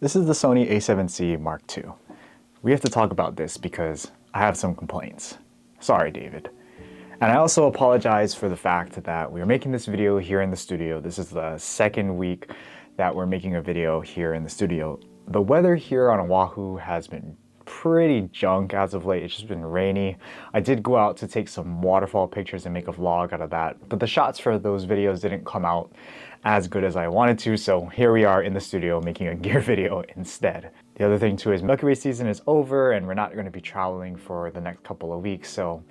This is the Sony A7cii Mark II. We have to talk about this because I have some complaints. Sorry, David. And I also apologize for the fact that we're making this video here in the studio. This is the second week that we're making a video here in the studio. The weather here on Oahu has been pretty junk as of late. It's just been rainy. I did go out to take some waterfall pictures and make a vlog out of that, but the shots for those videos didn't come out as good as I wanted to, so here we are in the studio making a gear video instead. The other thing too is Milky Way season is over and we're not going to be traveling for the next couple of weeks, so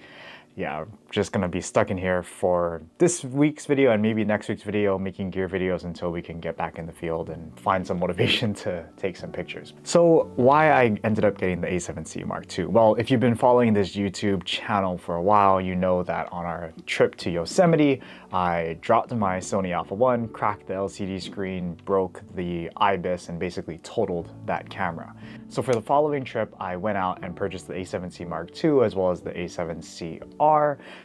yeah, just gonna be stuck in here for this week's video and maybe next week's video, making gear videos until we can get back in the field and find some motivation to take some pictures. So why I ended up getting the A7cii Mark II? Well, if you've been following this YouTube channel for a while, you know that on our trip to Yosemite, I dropped my Sony A1, cracked the LCD screen, broke the IBIS, and basically totaled that camera. So for the following trip, I went out and purchased the A7cii Mark II as well as the A7cii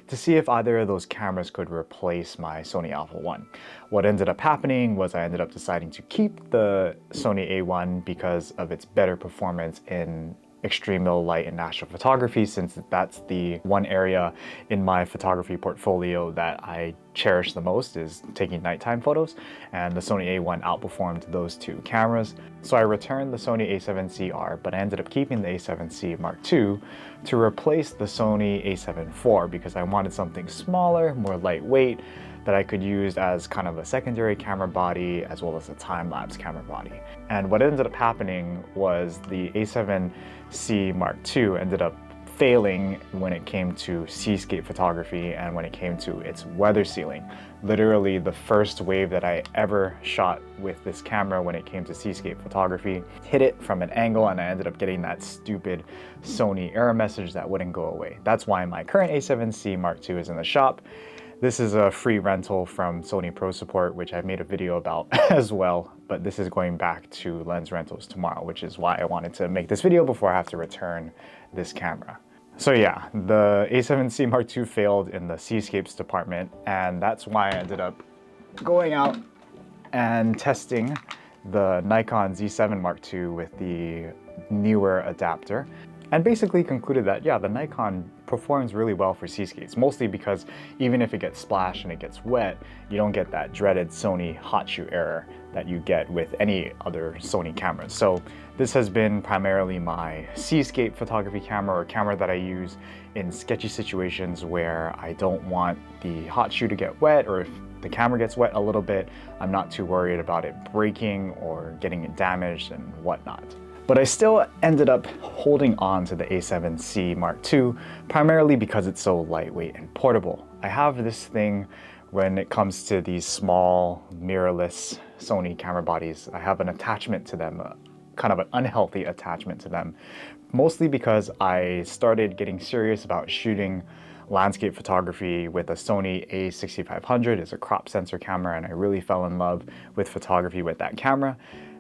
to see if either of those cameras could replace my Sony A1. What ended up happening was I ended up deciding to keep the Sony A1 because of its better performance in extreme low light and astrophotography, since that's the one area in my photography portfolio that I cherish the most, is taking nighttime photos, and the Sony A1 outperformed those two cameras. So I returned the Sony A7cii, but I ended up keeping the A7cii Mark II to replace the Sony A7 IV because I wanted something smaller, more lightweight, that I could use as kind of a secondary camera body as well as a time-lapse camera body. And what ended up happening was the A7cii Mark II ended up failing when it came to seascape photography and when it came to its weather sealing. Literally the first wave that I ever shot with this camera when it came to seascape photography hit it from an angle and I ended up getting that stupid Sony error message that wouldn't go away. That's why my current A7cii Mark II is in the shop. This is a free rental from Sony Pro Support, which I've made a video about as well, but this is going back to lens rentals tomorrow, which is why I wanted to make this video before I have to return this camera. So yeah, the A7cii Mark II failed in the seascapes department, and that's why I ended up going out and testing the Nikon Z7 Mark II with the newer adapter, and basically concluded that, yeah, the Nikon performs really well for seascapes, mostly because even if it gets splashed and it gets wet, you don't get that dreaded Sony hot shoe error that you get with any other Sony cameras. So this has been primarily my seascape photography camera, or camera that I use in sketchy situations where I don't want the hot shoe to get wet, or if the camera gets wet a little bit, I'm not too worried about it breaking or getting it damaged and whatnot. But I still ended up holding on to the A7cii Mark II, primarily because it's so lightweight and portable. I have this thing when it comes to these small mirrorless Sony camera bodies. I have an attachment to them, kind of an unhealthy attachment to them, mostly because I started getting serious about shooting landscape photography with a Sony A6500. It's a crop sensor camera, and I really fell in love with photography with that camera.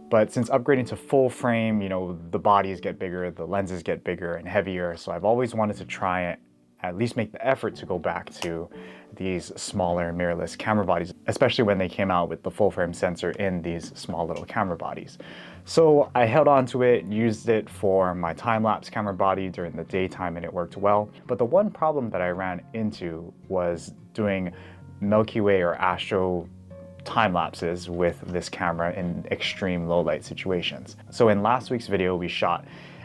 But since upgrading to full frame, you know, the bodies get bigger, the lenses get bigger and heavier, so I've always wanted to try and at least make the effort to go back to these smaller mirrorless camera bodies, especially when they came out with the full frame sensor in these small little camera bodies. So I held on to it, used it for my time-lapse camera body during the daytime, and it worked well. But the one problem that I ran into was doing Milky Way or astro time lapses with this camera in extreme low light situations. So in last week's video, we shot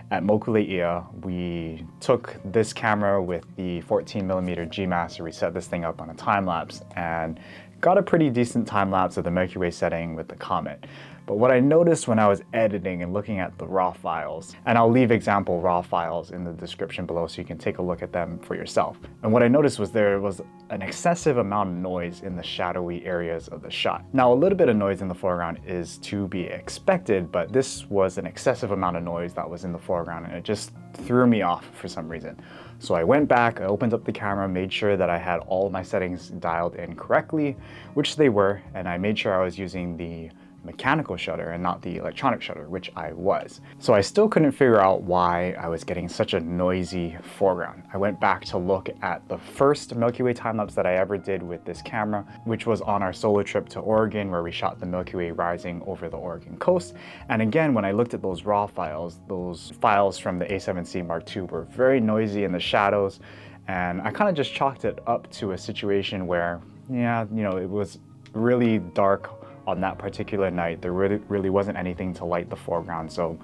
at Mokuleia. We took this camera with the 14mm G Master, we set this thing up on a time lapse and got a pretty decent time lapse of the Milky Way setting with the comet. But what I noticed when I was editing and looking at the raw files, and I'll leave example raw files in the description below so you can take a look at them for yourself. And what I noticed was there was an excessive amount of noise in the shadowy areas of the shot. Now, a little bit of noise in the foreground is to be expected, but this was an excessive amount of noise that was in the foreground, and it just threw me off for some reason. So I went back, I opened up the camera, made sure that I had all my settings dialed in correctly, which they were, and I made sure I was using the mechanical shutter and not the electronic shutter, which I was. So I still couldn't figure out why I was getting such a noisy foreground. I went back to look at the first Milky Way time-lapse that I ever did with this camera, which was on our solo trip to Oregon, where we shot the Milky Way rising over the Oregon coast. And again, when I looked at those raw files, those files from the A7C Mark II were very noisy in the shadows. And I kind of just chalked it up to a situation where, yeah, you know, it was really dark on that particular night. There really wasn't anything to light the foreground, so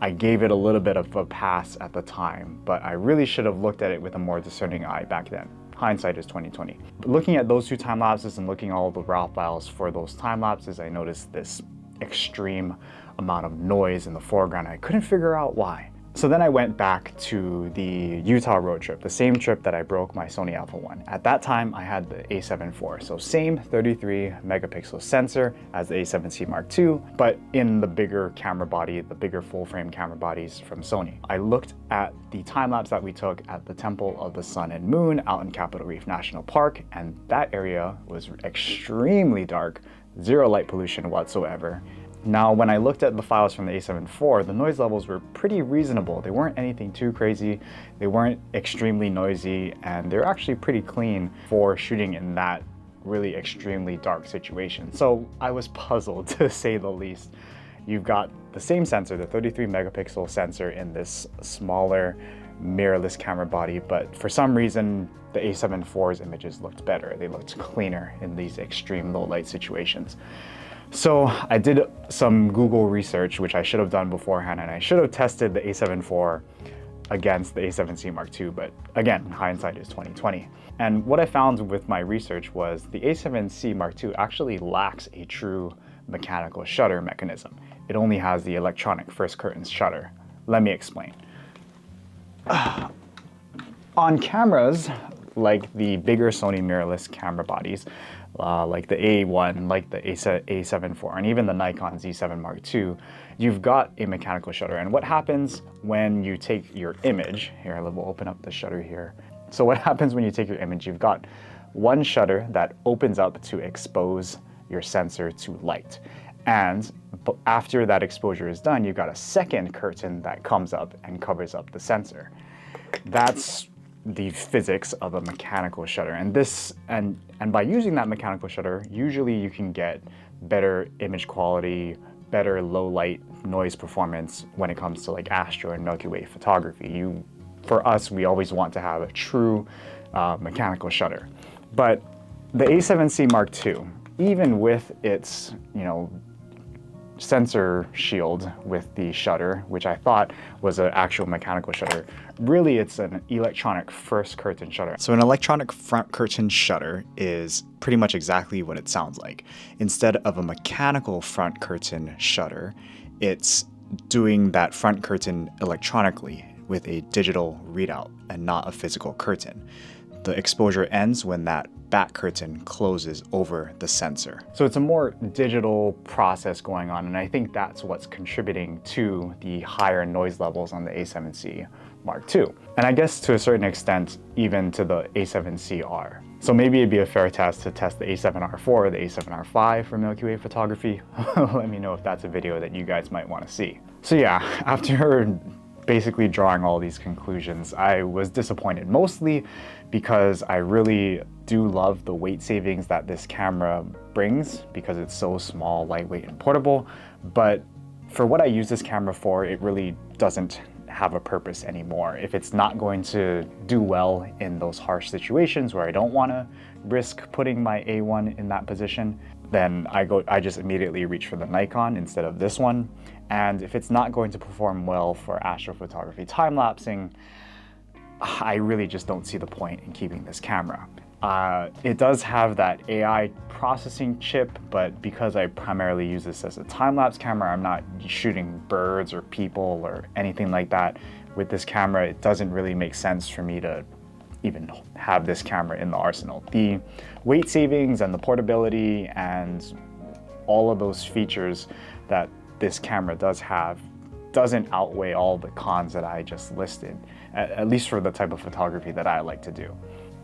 I gave it a little bit of a pass at the time, but I really should have looked at it with a more discerning eye back then. Hindsight is 2020. But looking at those two time lapses and looking at all the raw files for those time lapses, I noticed this extreme amount of noise in the foreground. I couldn't figure out why. So then I went back to the Utah road trip, the same trip that I broke my Sony A1. At that time, I had the A7 IV, so same 33 megapixel sensor as the A7C Mark II, but in the bigger camera body, the bigger full frame camera bodies from Sony. I looked at the time lapse that we took at the Temple of the Sun and Moon out in Capitol Reef National Park, and that area was extremely dark, zero light pollution whatsoever. Now, when I looked at the files from the A7 IV, the noise levels were pretty reasonable. They weren't anything too crazy, they weren't extremely noisy, and they're actually pretty clean for shooting in that really extremely dark situation. So I was puzzled, to say the least. You've got the same sensor, the 33 megapixel sensor, in this smaller mirrorless camera body, but for some reason the A7 IV's images looked better. They looked cleaner in these extreme low light situations. So I did some Google research, which I should have done beforehand, and I should have tested the A7 IV against the A7C Mark II, but again, hindsight is 2020. And what I found with my research was the A7C Mark II actually lacks a true mechanical shutter mechanism. It only has the electronic first curtain shutter. Let me explain. On cameras like the bigger Sony mirrorless camera bodies, like the A1, like the A7 IV, and even the Nikon Z7 Mark II, you've got a mechanical shutter. And what happens when you take your image, here, we'll open up the shutter here. So what happens when you take your image, you've got one shutter that opens up to expose your sensor to light. And after that exposure is done, you've got a second curtain that comes up and covers up the sensor. That's the physics of a mechanical shutter. And by using that mechanical shutter, usually you can get better image quality, better low light noise performance when it comes to like astro and Milky Way photography. For us, we always want to have a true mechanical shutter. But the A7C Mark II, even with its, sensor shield with the shutter, which I thought was an actual mechanical shutter, really it's an electronic first curtain shutter. So an electronic front curtain shutter is pretty much exactly what it sounds like. Instead of a mechanical front curtain shutter, it's doing that front curtain electronically with a digital readout and not a physical curtain. The exposure ends when that back curtain closes over the sensor. So it's a more digital process going on, and I think that's what's contributing to the higher noise levels on the A7C Mark II. And I guess to a certain extent, even to the A7CR. So maybe it'd be a fair test to test the A7R4 or the A7R5 for Milky Way photography. Let me know if that's a video that you guys might want to see. So yeah, after basically drawing all these conclusions, I was disappointed, mostly because I really do love the weight savings that this camera brings because it's so small, lightweight, and portable. But for what I use this camera for, it really doesn't have a purpose anymore. If it's not going to do well in those harsh situations where I don't want to risk putting my A1 in that position, then I just immediately reach for the Nikon instead of this one. And if it's not going to perform well for astrophotography time-lapsing, I really just don't see the point in keeping this camera. It does have that AI processing chip, but because I primarily use this as a time-lapse camera, I'm not shooting birds or people or anything like that with this camera. It doesn't really make sense for me to even have this camera in the arsenal. The weight savings and the portability and all of those features that this camera does have doesn't outweigh all the cons that I just listed, at least for the type of photography that I like to do.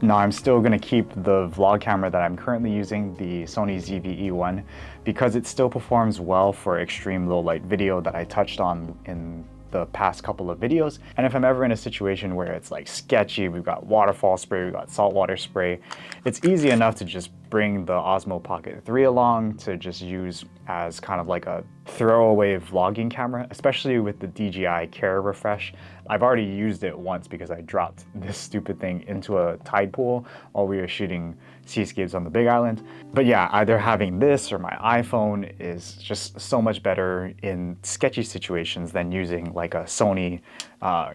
No, I'm still going to keep the vlog camera that I'm currently using, the Sony A1, because it still performs well for extreme low light video that I touched on in the past couple of videos. And if I'm ever in a situation where it's like sketchy, we've got waterfall spray, we've got saltwater spray, it's easy enough to just bring the Osmo Pocket 3 along to just use as kind of like a throwaway vlogging camera, especially with the DJI Care Refresh. I've already used it once because I dropped this stupid thing into a tide pool while we were shooting seascapes on the Big Island. But yeah, either having this or my iPhone is just so much better in sketchy situations than using like a Sony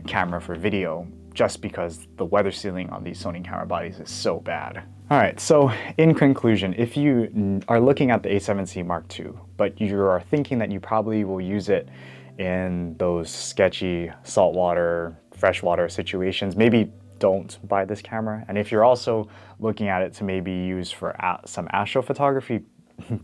camera for video, just because the weather sealing on these Sony camera bodies is so bad. All right, so in conclusion, if you are looking at the A7C Mark II, but you are thinking that you probably will use it in those sketchy saltwater, freshwater situations, maybe don't buy this camera. And if you're also looking at it to maybe use for some astrophotography,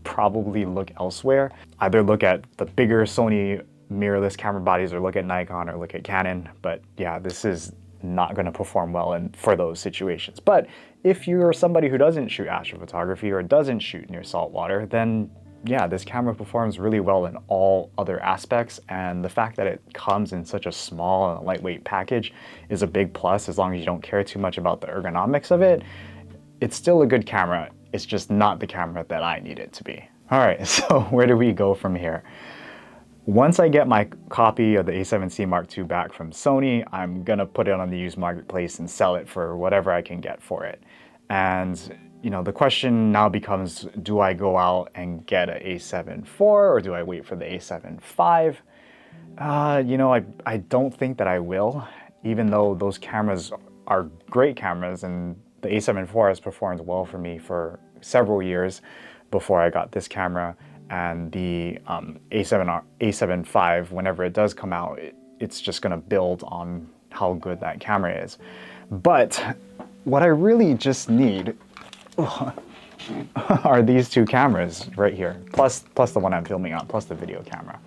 probably look elsewhere. Either look at the bigger Sony mirrorless camera bodies or look at Nikon or look at Canon. But yeah, this is not going to perform well for those situations. But if you're somebody who doesn't shoot astrophotography or doesn't shoot near saltwater, then yeah, this camera performs really well in all other aspects, and the fact that it comes in such a small and lightweight package is a big plus. As long as you don't care too much about the ergonomics of it, it's still a good camera. It's just not the camera that I need it to be. All right, so where do we go from here? Once I get my copy of the A7C Mark II back from Sony, I'm gonna put it on the used marketplace and sell it for whatever I can get for it. And you know, the question now becomes, do I go out and get an A7 IV or do I wait for the A7 V? You know, I don't think that I will, even though those cameras are great cameras, and the A7 IV has performed well for me for several years before I got this camera. And the A7 V, whenever it does come out, it's just gonna build on how good that camera is. But what I really just need are these two cameras right here, plus the one I'm filming on, plus the video camera.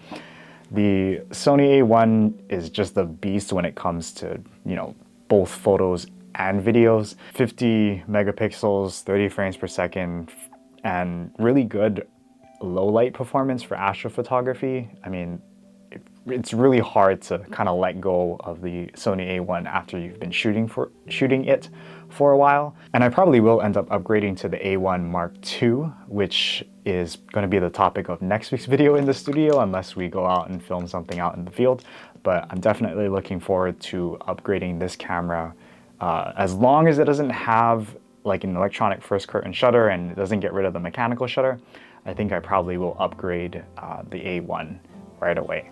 The Sony A1 is just a beast when it comes to, you know, both photos and videos. 50 megapixels, 30 frames per second, and really good low light performance for astrophotography. I mean, it's really hard to kind of let go of the Sony A1 after you've been shooting it for a while. And I probably will end up upgrading to the A1 Mark II, which is going to be the topic of next week's video in the studio, unless we go out and film something out in the field. But I'm definitely looking forward to upgrading this camera, as long as it doesn't have like an electronic first curtain shutter and it doesn't get rid of the mechanical shutter. I think I probably will upgrade the A1 right away.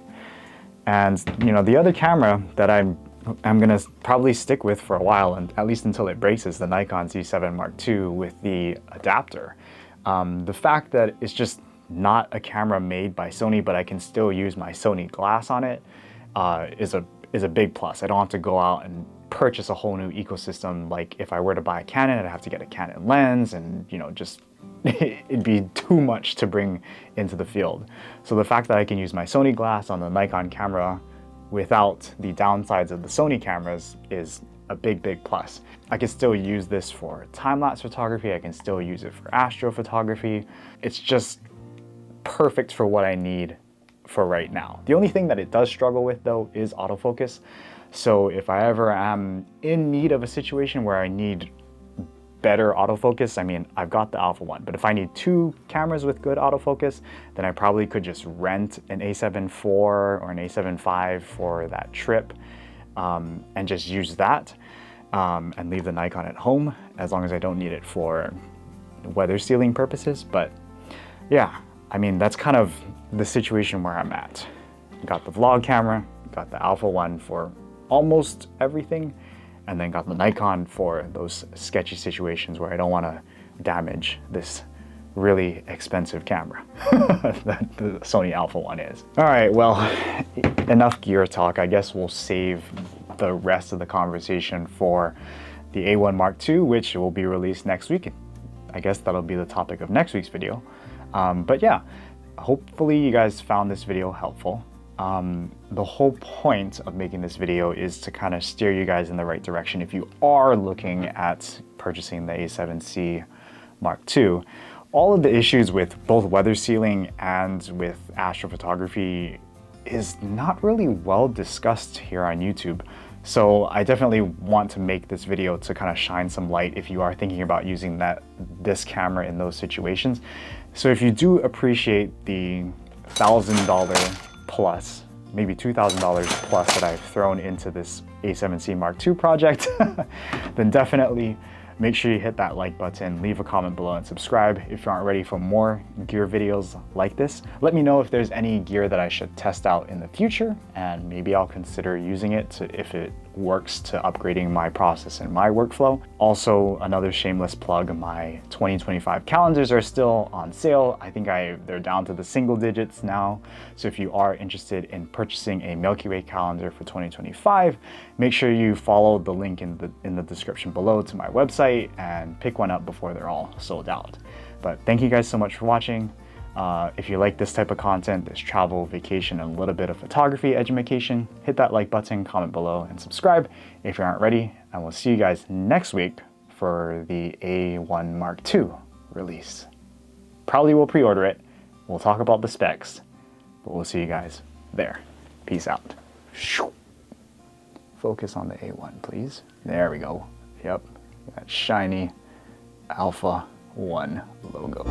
And you know, the other camera that I'm gonna probably stick with for a while, and at least until it breaks, is the Nikon Z7 Mark II with the adapter. The fact that it's just not a camera made by Sony, but I can still use my Sony glass on it, is a big plus. I don't have to go out and purchase a whole new ecosystem. Like if I were to buy a Canon, I'd have to get a Canon lens, and you know, just it'd be too much to bring into the field. So the fact that I can use my Sony glass on the Nikon camera without the downsides of the Sony cameras is a big plus. I can still use this for time-lapse photography. I can still use it for astrophotography. It's just perfect for what I need for right now. The only thing that it does struggle with though is autofocus. So if I ever am in need of a situation where I need better autofocus, I mean, I've got the Alpha 1, but if I need two cameras with good autofocus, then I probably could just rent an A7 IV or an A7 V for that trip, and just use that, and leave the Nikon at home, as long as I don't need it for weather sealing purposes. But yeah, I mean, that's kind of the situation where I'm at. Got the vlog camera, got the Alpha 1 for almost everything, and then got the Nikon for those sketchy situations where I don't want to damage this really expensive camera that the Sony Alpha 1 is. All right, well, enough gear talk. I guess we'll save the rest of the conversation for the A1 Mark II, which will be released next week. I guess that'll be the topic of next week's video. But yeah, hopefully you guys found this video helpful. The whole point of making this video is to kind of steer you guys in the right direction if you are looking at purchasing the A7C Mark II. All of the issues with both weather sealing and with astrophotography is not really well discussed here on YouTube. So I definitely want to make this video to kind of shine some light if you are thinking about using this camera in those situations. So if you do appreciate the $1,000 plus, maybe $2,000 plus that I've thrown into this A7C Mark II project, then definitely make sure you hit that like button, leave a comment below, and subscribe if you aren't ready for more gear videos like this. Let me know if there's any gear that I should test out in the future, and maybe I'll consider using it if it works to upgrading my process and my workflow. Also, another shameless plug, my 2025 calendars are still on sale. I think they're down to the single digits now. So if you are interested in purchasing a Milky Way calendar for 2025, make sure you follow the link in the description below to my website and pick one up before they're all sold out. But thank you guys so much for watching. If you like this type of content, this travel, vacation, and a little bit of photography education, hit that like button, comment below, and subscribe if you aren't ready. And we'll see you guys next week for the A1 Mark II release. Probably will pre-order it. We'll talk about the specs, but we'll see you guys there. Peace out. Focus on the A1, please. There we go. Yep, that shiny Alpha 1 logo.